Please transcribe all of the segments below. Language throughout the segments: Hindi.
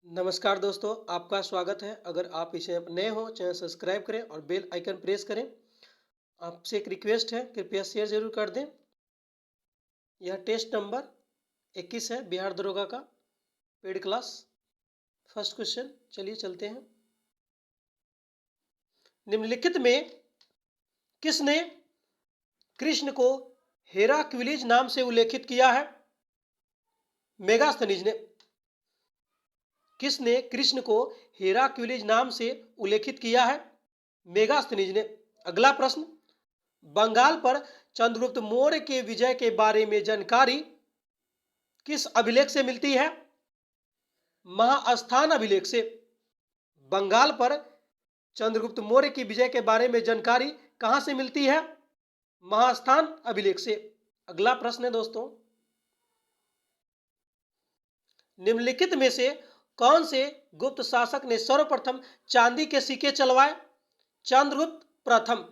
नमस्कार दोस्तों, आपका स्वागत है। अगर आप इसे नए हो, चैनल सब्सक्राइब करें और बेल आइकन प्रेस करें। आपसे एक रिक्वेस्ट है, कृपया शेयर जरूर कर दें। यह टेस्ट नंबर 21 है, बिहार दरोगा का पेड क्लास। फर्स्ट क्वेश्चन, चलिए चलते हैं। निम्नलिखित में किसने कृष्ण को हेराक्लिस नाम से उल्लेखित किया है? मेगास्थनीज ने। किसने कृष्ण को हेराक्लिस नाम से उल्लेखित किया है? मेगास्थनीज ने। अगला प्रश्न, बंगाल पर चंद्रगुप्त मौर्य के विजय के बारे में जानकारी किस अभिलेख से मिलती है? महास्थान अभिलेख से। बंगाल पर चंद्रगुप्त मौर्य की विजय के बारे में जानकारी कहां से मिलती है? महास्थान अभिलेख से। अगला प्रश्न है दोस्तों, निम्नलिखित में से कौन से गुप्त शासक ने सर्वप्रथम चांदी के सिक्के चलवाए? चंद्रगुप्त प्रथम।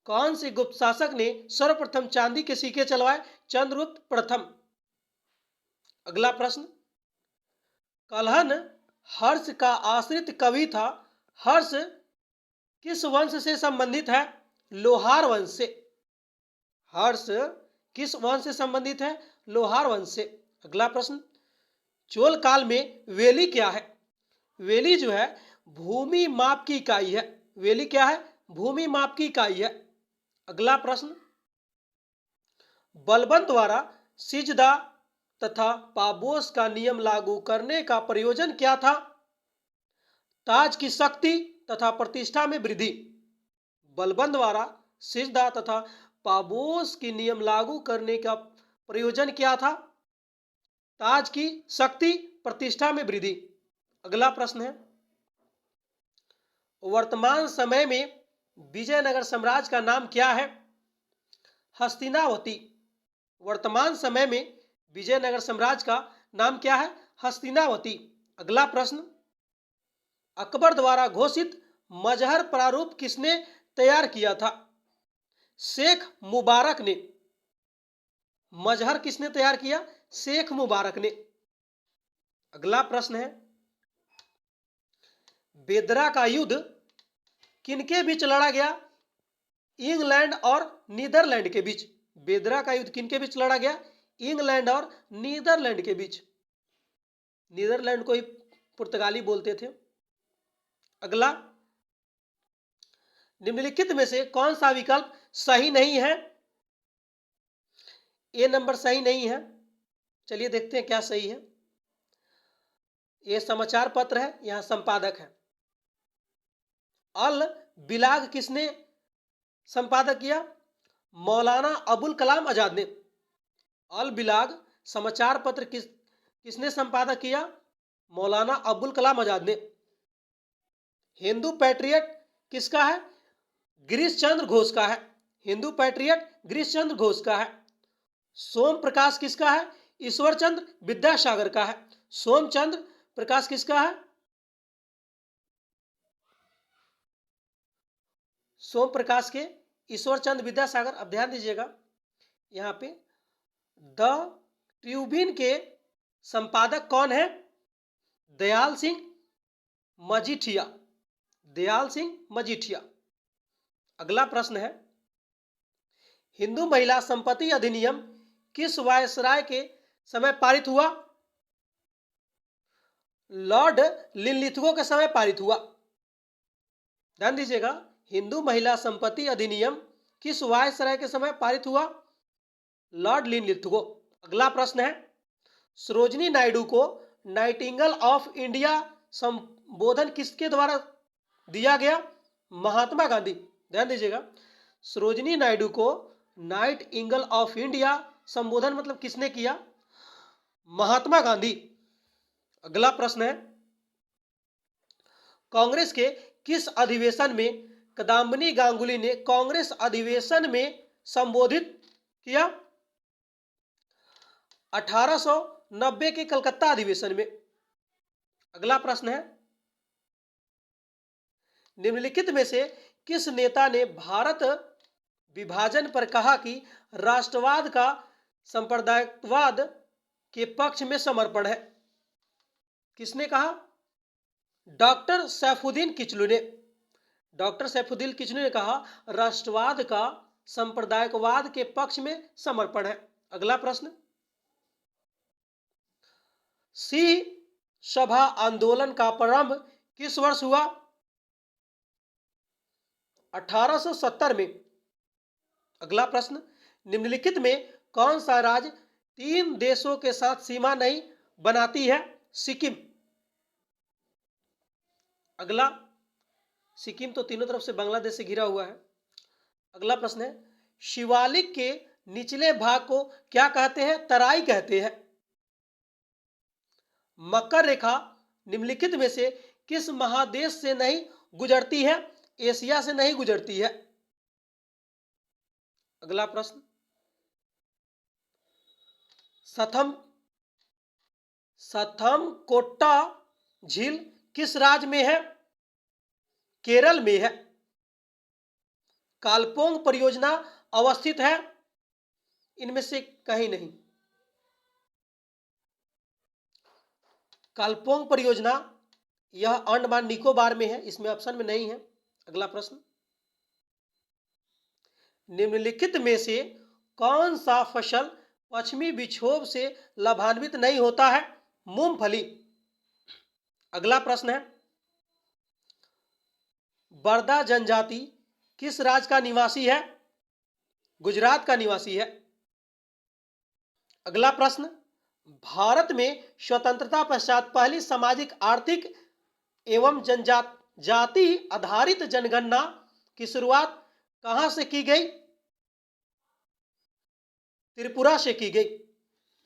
कौन से गुप्त शासक ने सर्वप्रथम चांदी के सिक्के चलवाए? चंद्रगुप्त प्रथम। अगला प्रश्न, कल्हन हर्ष का आश्रित कवि था। हर्ष किस वंश से संबंधित है? लोहार वंश से। हर्ष किस वंश से संबंधित है? लोहार वंश से। अगला प्रश्न, चोल काल में वेली क्या है? वेली जो है भूमि माप की इकाई है। वेली क्या है? भूमि माप की इकाई है। अगला प्रश्न, बलबन द्वारा सिजदा तथा पाबोस का नियम लागू करने का प्रयोजन क्या था? ताज की शक्ति तथा प्रतिष्ठा में वृद्धि। बलबन द्वारा सिजदा तथा पाबोस की नियम लागू करने का प्रयोजन क्या था? ताज की शक्ति, प्रतिष्ठा में वृद्धि। अगला प्रश्न है, वर्तमान समय में विजयनगर साम्राज्य का नाम क्या है? हस्तिनावती। वर्तमान समय में विजयनगर साम्राज्य का नाम क्या है? हस्तिनावती। अगला प्रश्न, अकबर द्वारा घोषित मजहर प्रारूप किसने तैयार किया था? शेख मुबारक ने। मजहर किसने तैयार किया? शेख मुबारक ने। अगला प्रश्न है, बेदरा का युद्ध किनके बीच लड़ा गया? इंग्लैंड और नीदरलैंड के बीच। बेदरा का युद्ध किनके बीच लड़ा गया? इंग्लैंड और नीदरलैंड के बीच। नीदरलैंड को ही पुर्तगाली बोलते थे। अगला, निम्नलिखित में से कौन सा विकल्प सही नहीं है? ए नंबर सही नहीं है। चलिए देखते हैं क्या सही है। ये समाचार पत्र है, यहां संपादक है। अल बिलाग किसने संपादक किया? मौलाना अबुल कलाम आजाद ने। अल बिलाग समाचार पत्र किसने संपादक किया? मौलाना अबुल कलाम आजाद ने। हिंदू पैट्रियट किसका है? गिरीश चंद्र घोष का है। हिंदू पैट्रियट गिरीश चंद्र घोष का है। सोम प्रकाश किसका है? ईश्वर चंद्र विद्यासागर का है। सोमचंद्र प्रकाश किसका है? सोम प्रकाश के ईश्वर चंद्र विद्यासागर। अब ध्यान दीजिएगा, यहां पे द ट्रिब्यून के संपादक कौन है? दयाल सिंह मजीठिया। दयाल सिंह मजीठिया। अगला प्रश्न है, हिंदू महिला संपत्ति अधिनियम किस वायसराय के समय पारित हुआ? लॉर्ड लिनलिथगो के समय पारित हुआ। ध्यान दीजिएगा, हिंदू महिला संपत्ति अधिनियम किस वायसराय के समय पारित हुआ? Lord Linlithgow. अगला प्रश्न है, सरोजिनी नायडू को नाइटिंगेल ऑफ इंडिया संबोधन किसके द्वारा दिया गया? महात्मा गांधी। ध्यान दीजिएगा, सरोजिनी नायडू को नाइटिंगेल ऑफ इंडिया संबोधन मतलब किसने किया? महात्मा गांधी। अगला प्रश्न है, कांग्रेस के किस अधिवेशन में कदम्बनी गांगुली ने कांग्रेस अधिवेशन में संबोधित किया? 1890 के कलकत्ता अधिवेशन में। अगला प्रश्न है, निम्नलिखित में से किस नेता ने भारत विभाजन पर कहा कि राष्ट्रवाद का सांप्रदायिकवाद के पक्ष में समर्पण है? किसने कहा? डॉक्टर सैफुद्दीन किचलू ने। डॉक्टर सैफुद्दीन किचलू ने कहा राष्ट्रवाद का सांप्रदायिकवाद के पक्ष में समर्पण है। अगला प्रश्न, सिंह सभा आंदोलन का प्रारंभ किस वर्ष हुआ? 1870 में। अगला प्रश्न, निम्नलिखित में कौन सा राज्य 3 देशों के साथ सीमा नहीं बनाती है? सिक्किम। अगला, सिक्किम तो तीनों तरफ से बांग्लादेश से घिरा हुआ है। अगला प्रश्न है, शिवालिक के निचले भाग को क्या कहते हैं? तराई कहते हैं। मकर रेखा निम्नलिखित में से किस महादेश से नहीं गुजरती है? एशिया से नहीं गुजरती है। अगला प्रश्न, सथमकोट्टा झील किस राज्य में है? केरल में है। कालपोंग परियोजना अवस्थित है? इनमें से कहीं नहीं। कालपोंग परियोजना यह अंडमान निकोबार में है, इसमें ऑप्शन में नहीं है। अगला प्रश्न, निम्नलिखित में से कौन सा फसल पश्चिमी विक्षोभ से लाभान्वित नहीं होता है? मूंगफली। अगला प्रश्न है, बरदा जनजाति किस राज्य का निवासी है? गुजरात का निवासी है। अगला प्रश्न, भारत में स्वतंत्रता पश्चात पहली सामाजिक आर्थिक एवं जनजाति आधारित जनगणना की शुरुआत कहां से की गई? त्रिपुरा से की गई।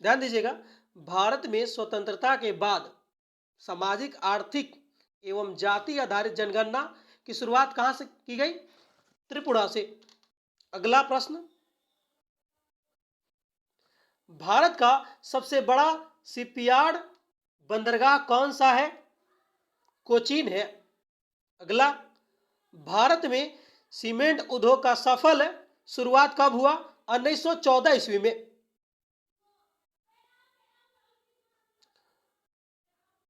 ध्यान दीजिएगा, भारत में स्वतंत्रता के बाद सामाजिक आर्थिक एवं जाति आधारित जनगणना की शुरुआत कहां से की गई? त्रिपुरा से। अगला प्रश्न, भारत का सबसे बड़ा शिपयार्ड बंदरगाह कौन सा है? कोचीन है। अगला, भारत में सीमेंट उद्योग का सफल शुरुआत कब हुआ? 1914 ईस्वी में।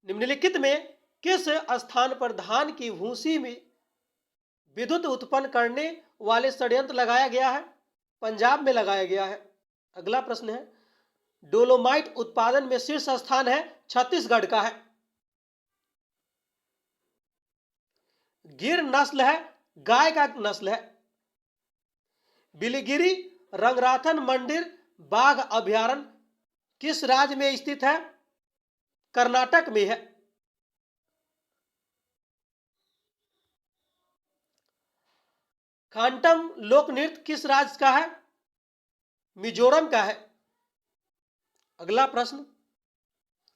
निम्नलिखित में किस स्थान पर धान की भूसी में विद्युत उत्पन्न करने वाले षड्यंत्र लगाया गया है? पंजाब में लगाया गया है। अगला प्रश्न है, डोलोमाइट उत्पादन में शीर्ष स्थान है? छत्तीसगढ़ का है। गिर नस्ल है? गाय का नस्ल है। बिलिगिरी रंगराथन मंदिर बाघ अभयारण्य किस राज्य में स्थित है? कर्नाटक में है। खांटम लोक नृत्य किस राज्य का है? मिजोरम का है। अगला प्रश्न,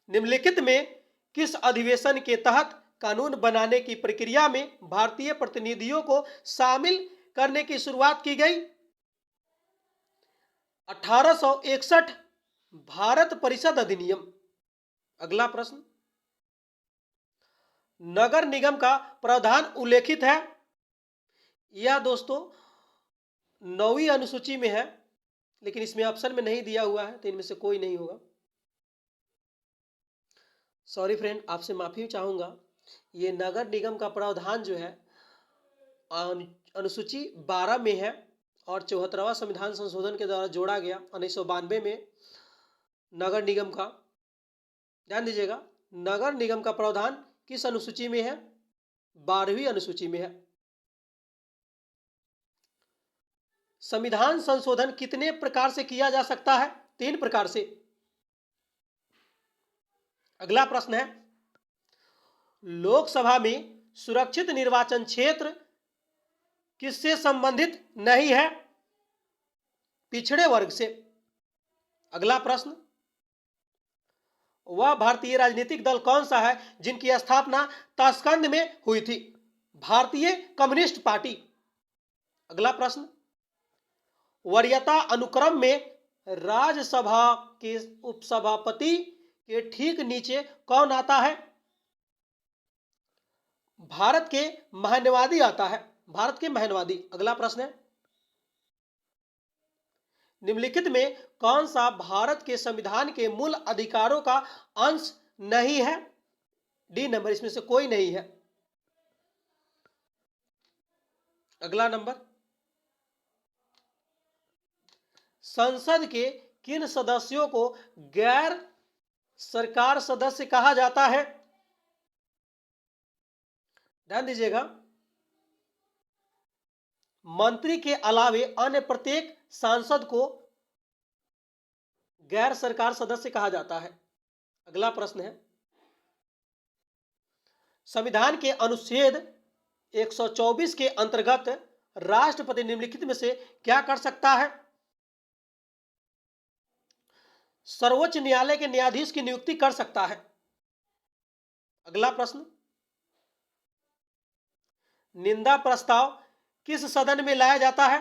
निम्नलिखित में किस अधिवेशन के तहत कानून बनाने की प्रक्रिया में भारतीय प्रतिनिधियों को शामिल करने की शुरुआत की गई? 1861 भारत परिषद अधिनियम। अगला प्रश्न, नगर निगम का प्रावधान उल्लेखित है? यह दोस्तों 9वीं अनुसूची में है, लेकिन इसमें ऑप्शन में नहीं दिया हुआ है, तो इनमें से कोई नहीं होगा। सॉरी फ्रेंड, आपसे माफी चाहूंगा। ये नगर निगम का प्रावधान जो है अनुसूची 12 में है और 74वां संविधान संशोधन के द्वारा जोड़ा गया 1992 में नगर निगम का। ध्यान दीजिएगा, नगर निगम का प्रावधान किस अनुसूची में है? 12वीं अनुसूची में है। संविधान संशोधन कितने प्रकार से किया जा सकता है? 3 प्रकार से। अगला प्रश्न है, लोकसभा में सुरक्षित निर्वाचन क्षेत्र किससे संबंधित नहीं है? पिछड़े वर्ग से। अगला प्रश्न, वह भारतीय राजनीतिक दल कौन सा है जिनकी स्थापना ताशकंद में हुई थी? भारतीय कम्युनिस्ट पार्टी। अगला प्रश्न, वरीयता अनुक्रम में राज्यसभा के उपसभापति के ठीक नीचे कौन आता है? भारत के महान्यवादी आता है। भारत के महान्यवादी। अगला प्रश्न है, निम्नलिखित में कौन सा भारत के संविधान के मूल अधिकारों का अंश नहीं है? डी नंबर, इसमें से कोई नहीं है। अगला नंबर, संसद के किन सदस्यों को गैर सरकार सदस्य कहा जाता है? ध्यान दीजिएगा, मंत्री के अलावे अन्य प्रत्येक सांसद को गैर सरकार सदस्य कहा जाता है। अगला प्रश्न है, संविधान के अनुच्छेद 124 के अंतर्गत राष्ट्रपति निम्नलिखित में से क्या कर सकता है? सर्वोच्च न्यायालय के न्यायाधीश की नियुक्ति कर सकता है। अगला प्रश्न, निंदा प्रस्ताव किस सदन में लाया जाता है?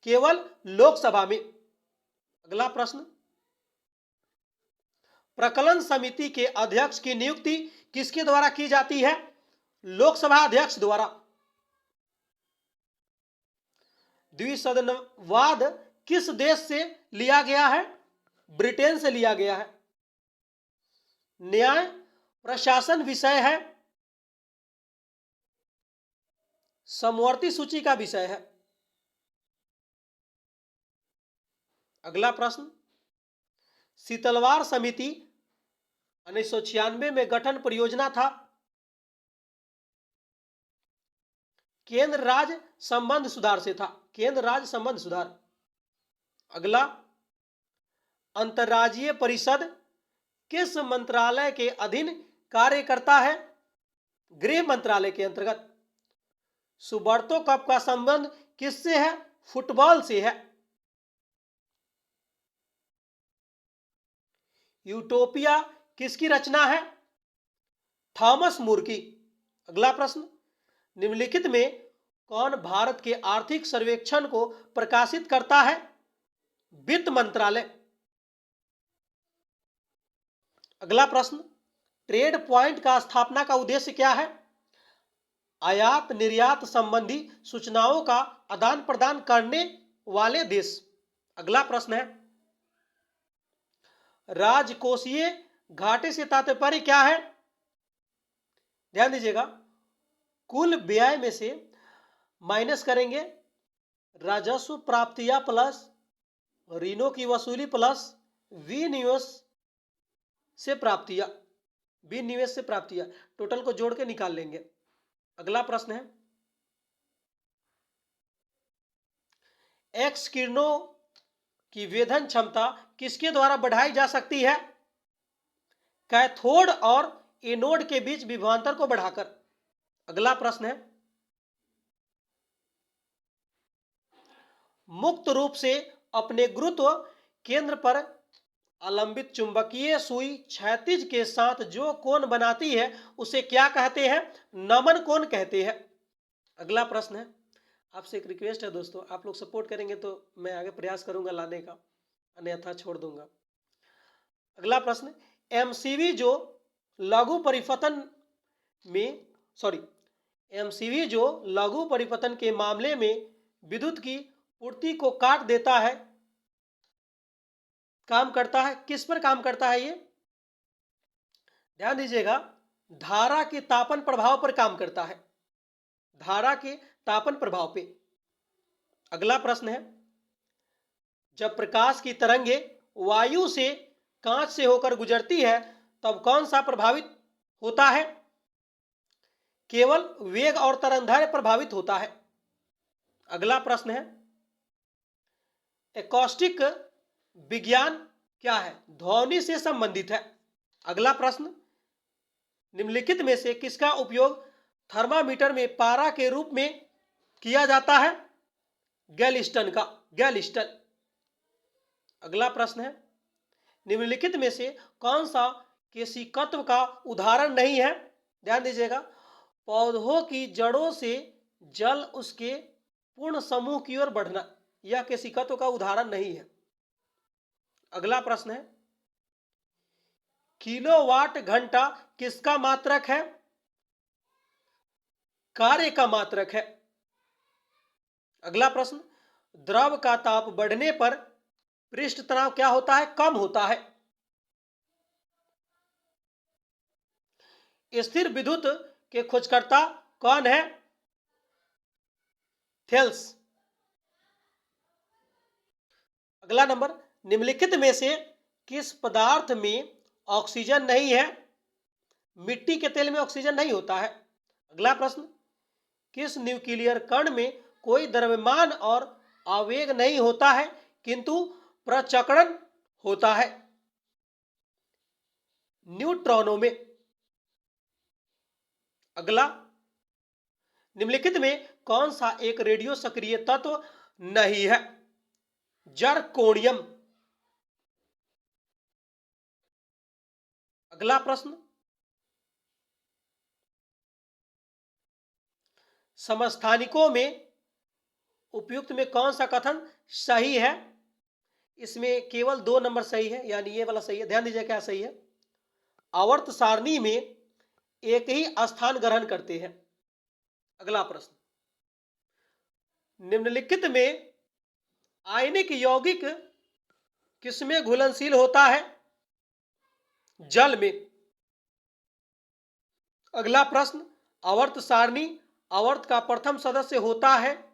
केवल लोकसभा में। अगला प्रश्न, प्रकलन समिति के अध्यक्ष की नियुक्ति किसके द्वारा की जाती है? लोकसभा अध्यक्ष द्वारा। द्विसदनवाद किस देश से लिया गया है? ब्रिटेन से लिया गया है। न्याय प्रशासन विषय है, समवर्ती सूची का विषय है। अगला प्रश्न, शीतलवार समिति 1996 में गठन परियोजना था। केंद्र राज्य संबंध सुधार से था, केंद्र राज्य संबंध सुधार। अगला, अंतर्राज्यीय परिषद किस मंत्रालय के अधीन कार्य करता है? गृह मंत्रालय के अंतर्गत। सुबर्तो कप का संबंध किससे है? फुटबॉल से है। यूटोपिया किसकी रचना है? थॉमस मूर की। अगला प्रश्न, निम्नलिखित में कौन भारत के आर्थिक सर्वेक्षण को प्रकाशित करता है? वित्त मंत्रालय। अगला प्रश्न, ट्रेड पॉइंट का स्थापना का उद्देश्य क्या है? आयात निर्यात संबंधी सूचनाओं का आदान प्रदान करने वाले देश। अगला प्रश्न है, राजकोषीय घाटे से तात्पर्य क्या है? ध्यान दीजिएगा, कुल व्यय में से माइनस करेंगे राजस्व प्राप्तियां प्लस ऋणों की वसूली प्लस विनिवेश से प्राप्तियां, विनिवेश से प्राप्तियां, टोटल को जोड़ के निकाल लेंगे। अगला प्रश्न है, एक्स किरणों की वेधन क्षमता किसके द्वारा बढ़ाई जा सकती है? कैथोड और एनोड के बीच विभवांतर को बढ़ाकर। अगला प्रश्न है, मुक्त रूप से अपने गुरुत्व केंद्र पर अलंबित चुंबकीय सुई क्षैतिज के साथ जो कोण बनाती है उसे क्या कहते हैं? नमन कोण कहते हैं। अगला प्रश्न है, आपसे एक रिक्वेस्ट है दोस्तों, आप लोग सपोर्ट करेंगे तो मैं आगे प्रयास करूंगा लाने का, अन्यथा छोड़ दूंगा। अगला प्रश्न, एमसीवी जो लघु परिपतन के मामले में विद्युत की पूर्ति को काट देता है, काम करता है, किस पर काम करता है? ये ध्यान दीजिएगा, धारा के तापन प्रभाव पर काम करता है, धारा के तापन प्रभाव पे। अगला प्रश्न है, जब प्रकाश की तरंगे वायु से कांच से होकर गुजरती है तब कौन सा प्रभावित होता है? केवल वेग और तरंगदैर्घ्य प्रभावित होता है। अगला प्रश्न है, एकॉस्टिक विज्ञान क्या है? ध्वनि से संबंधित है। अगला प्रश्न, निम्नलिखित में से किसका उपयोग थर्मामीटर में पारा के रूप में किया जाता है? गैलिस्टन का, गैलिस्टन। अगला प्रश्न है, निम्नलिखित में से कौन सा केशिकत्व का उदाहरण नहीं है? ध्यान दीजिएगा, पौधों की जड़ों से जल उसके पूर्ण समूह की ओर बढ़ना, यह केशिकत्व का उदाहरण नहीं है। अगला प्रश्न है, किलोवाट घंटा किसका मात्रक है? कार्य का मात्रक है। अगला प्रश्न, द्रव का ताप बढ़ने पर पृष्ठ तनाव क्या होता है? कम होता है। स्थिर विद्युत के खोजकर्ता कौन है? थेल्स। अगला नंबर, निम्नलिखित में से किस पदार्थ में ऑक्सीजन नहीं है? मिट्टी के तेल में ऑक्सीजन नहीं होता है। अगला प्रश्न, किस न्यूक्लियर कण में कोई द्रव्यमान और आवेग नहीं होता है किंतु प्रचक्रण होता है? न्यूट्रॉनों में। अगला, निम्नलिखित में कौन सा एक रेडियो सक्रिय तत्व नहीं है? जरकोनियम। अगला प्रश्न, समस्थानिकों में उपयुक्त में कौन सा कथन सही है? इसमें केवल 2 नंबर सही है, यानी ये वाला सही है। ध्यान दीजिए क्या सही है। आवर्त सारणी में एक ही स्थान ग्रहण करते हैं। अगला प्रश्न, निम्नलिखित में आयनिक यौगिक किसमें घुलनशील होता है? जल में। अगला प्रश्न, आवर्त सारणी आवर्त का प्रथम सदस्य होता है?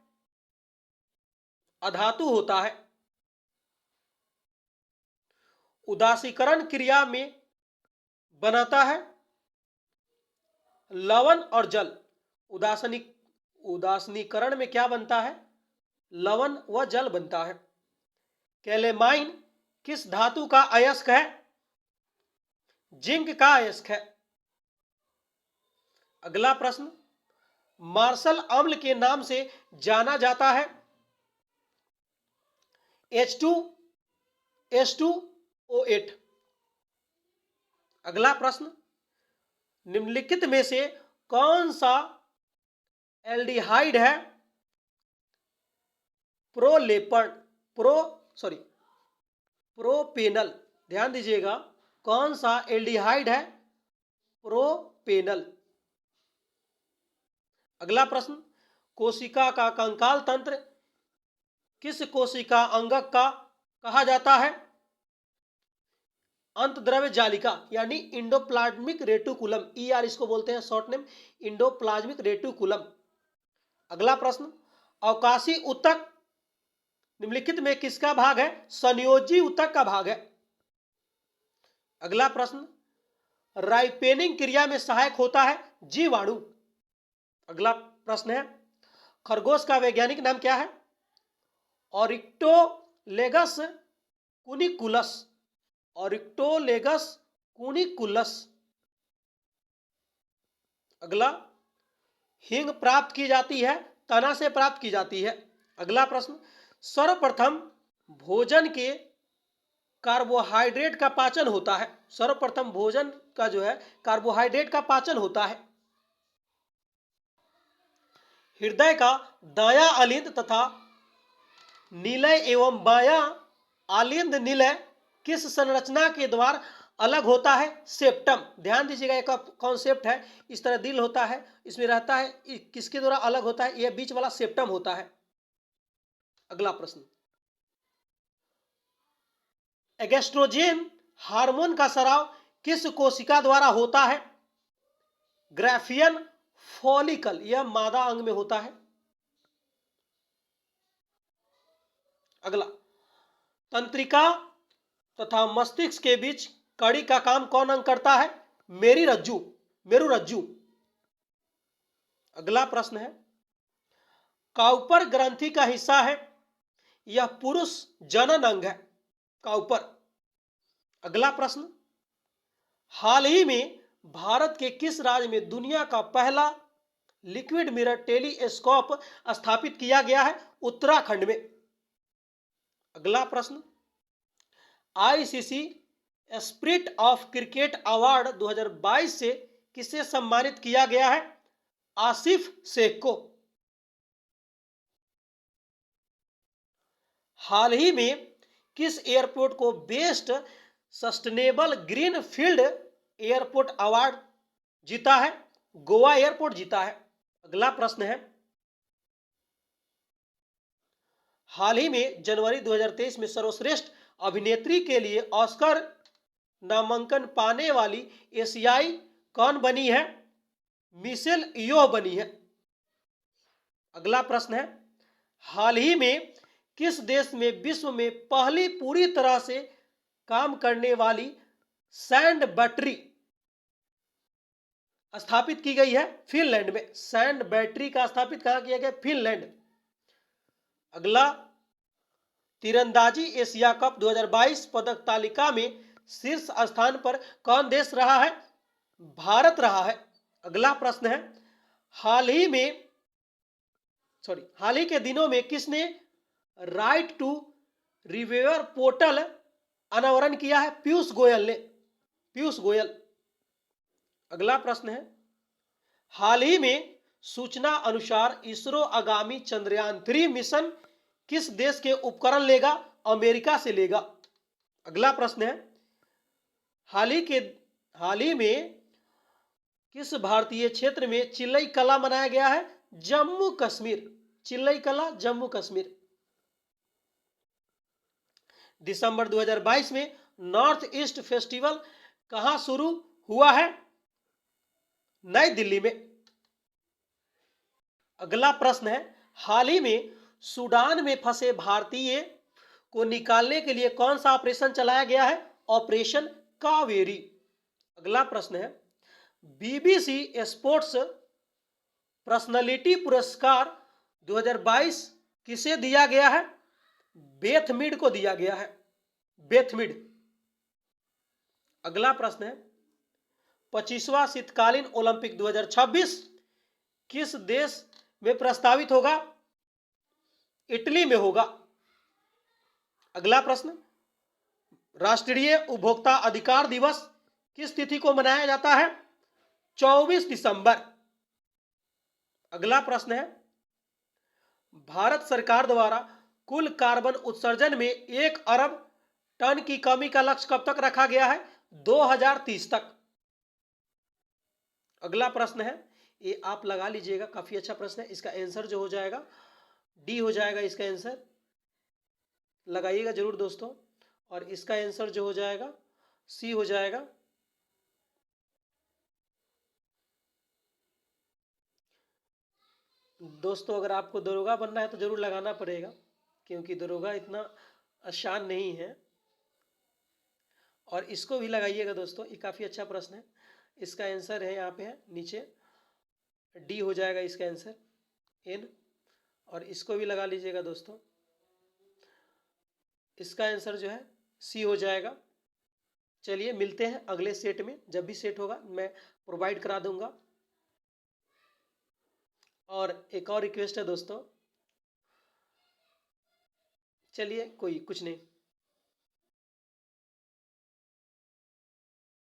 अधातु होता है। उदासीकरण क्रिया में बनाता है लवण और जल। उदासीकरण में क्या बनता है? लवण व जल बनता है। कैलेमाइन किस धातु का अयस्क है? जिंक का अयस्क है। अगला प्रश्न, मार्शल अम्ल के नाम से जाना जाता है? H2SO8। अगला प्रश्न, निम्नलिखित में से कौन सा एल्डिहाइड है? प्रोपेनल। ध्यान दीजिएगा, कौन सा एल्डिहाइड है? प्रोपेनल। अगला प्रश्न, कोशिका का कंकाल तंत्र किस कोशिका अंगक का कहा जाता है? अंतद्रव्य जालिका, यानी इंडोप्लाज्मिक रेटिकुलम। ER इसको बोलते हैं, शॉर्ट नेम इंडोप्लाज्मिक रेटिकुलम। अगला प्रश्न, अवकाशी ऊतक निम्नलिखित में किसका भाग है? संयोजी ऊतक का भाग है। अगला प्रश्न, राइपेनिंग क्रिया में सहायक होता है? जीवाणु। अगला प्रश्न है, खरगोश का वैज्ञानिक नाम क्या है? ऑरिक्टोलेगस कुनिकुलस। ऑरिक्टोलेगस कुनिकुलस। अगला, हींग प्राप्त की जाती है? तना से प्राप्त की जाती है। अगला प्रश्न, सर्वप्रथम भोजन के कार्बोहाइड्रेट का पाचन होता है? सर्वप्रथम भोजन का जो है कार्बोहाइड्रेट का पाचन होता है। हृदय का दायां अलिंद तथा निलय एवं बायां अलिंद निलय किस संरचना के द्वारा अलग होता है? सेप्टम। ध्यान दीजिएगा, एक कॉन्सेप्ट है, इस तरह दिल होता है, इसमें रहता है, किसके द्वारा अलग होता है? यह बीच वाला सेप्टम होता है। अगला प्रश्न, एगेस्ट्रोजेन हार्मोन का स्राव किस कोशिका द्वारा होता है? ग्राफियन फॉलिकल, यह मादा अंग में होता है। अगला, तंत्रिका तथा मस्तिष्क के बीच कड़ी का काम कौन अंग करता है? मेरुरज्जु। अगला प्रश्न है, काउपर ग्रंथि का हिस्सा है? यह पुरुष जनन अंग है, काउपर। अगला प्रश्न, हाल ही में भारत के किस राज्य में दुनिया का पहला लिक्विड मिरर टेलीस्कोप स्थापित किया गया है? उत्तराखंड में। अगला प्रश्न, ICC spirit of cricket award 2022 से किसे सम्मानित किया गया है? आसिफ शेख को। हाल ही में किस एयरपोर्ट को best sustainable green field airport award जीता है? गोवा एयरपोर्ट जीता है। अगला प्रश्न है, हाल ही में जनवरी 2023 में सर्वश्रेष्ठ अभिनेत्री के लिए ऑस्कर नामांकन पाने वाली एशियाई कौन बनी है? मिशेल यो बनी है। अगला प्रश्न है, हाल ही में किस देश में विश्व में पहली पूरी तरह से काम करने वाली सैंड बैटरी स्थापित की गई है? फिनलैंड में। सैंड बैटरी का स्थापित कहां किया गया? फिनलैंड। अगला, तीरंदाजी एशिया कप 2022 पदक तालिका में शीर्ष स्थान पर कौन देश रहा है? भारत रहा है। अगला प्रश्न है, हाल ही के दिनों में किसने राइट टू रिव्यूअर पोर्टल अनावरण किया है? पीयूष गोयल ने। पीयूष गोयल। अगला प्रश्न है, हाल ही में सूचना अनुसार इसरो आगामी चंद्रयान 3 मिशन किस देश के उपकरण लेगा? अमेरिका से लेगा। अगला प्रश्न है, हाल ही में किस भारतीय क्षेत्र में चिल्लई कला मनाया गया है? जम्मू कश्मीर। चिल्लई कला जम्मू कश्मीर। दिसंबर 2022 में नॉर्थ ईस्ट फेस्टिवल कहां शुरू हुआ है? नई दिल्ली में। अगला प्रश्न है, हाल ही में सूडान में फंसे भारतीय को निकालने के लिए कौन सा ऑपरेशन चलाया गया है? ऑपरेशन कावेरी। अगला प्रश्न है, बीबीसी स्पोर्ट्स पर्सनालिटी पुरस्कार 2022 किसे दिया गया है? बेथ मीड को दिया गया है। Beth Mead. अगला प्रश्न है, 25वां शीतकालीन ओलंपिक 2026 किस देश में प्रस्तावित होगा? इटली में होगा। अगला प्रश्न, राष्ट्रीय उपभोक्ता अधिकार दिवस किस तिथि को मनाया जाता है? 24 दिसंबर। अगला प्रश्न है, भारत सरकार द्वारा कुल कार्बन उत्सर्जन में 1 अरब टन की कमी का लक्ष्य कब तक रखा गया है? 2030 तक। अगला प्रश्न है, ये आप लगा लीजिएगा, काफी अच्छा प्रश्न है। इसका आंसर जो हो जाएगा डी हो जाएगा। इसका आंसर लगाइएगा जरूर दोस्तों। और इसका आंसर जो हो जाएगा सी हो जाएगा। दोस्तों, अगर आपको दरोगा बनना है तो जरूर लगाना पड़ेगा, क्योंकि दरोगा इतना आसान नहीं है। और इसको भी लगाइएगा दोस्तों, ये काफी अच्छा प्रश्न है। इसका आंसर है यहाँ पे है नीचे, डी हो जाएगा इसका आंसर, एन। और इसको भी लगा लीजिएगा दोस्तों, इसका आंसर जो है सी हो जाएगा। चलिए मिलते हैं अगले सेट में, जब भी सेट होगा मैं प्रोवाइड करा दूंगा। और एक और रिक्वेस्ट है दोस्तों, चलिए कोई कुछ नहीं।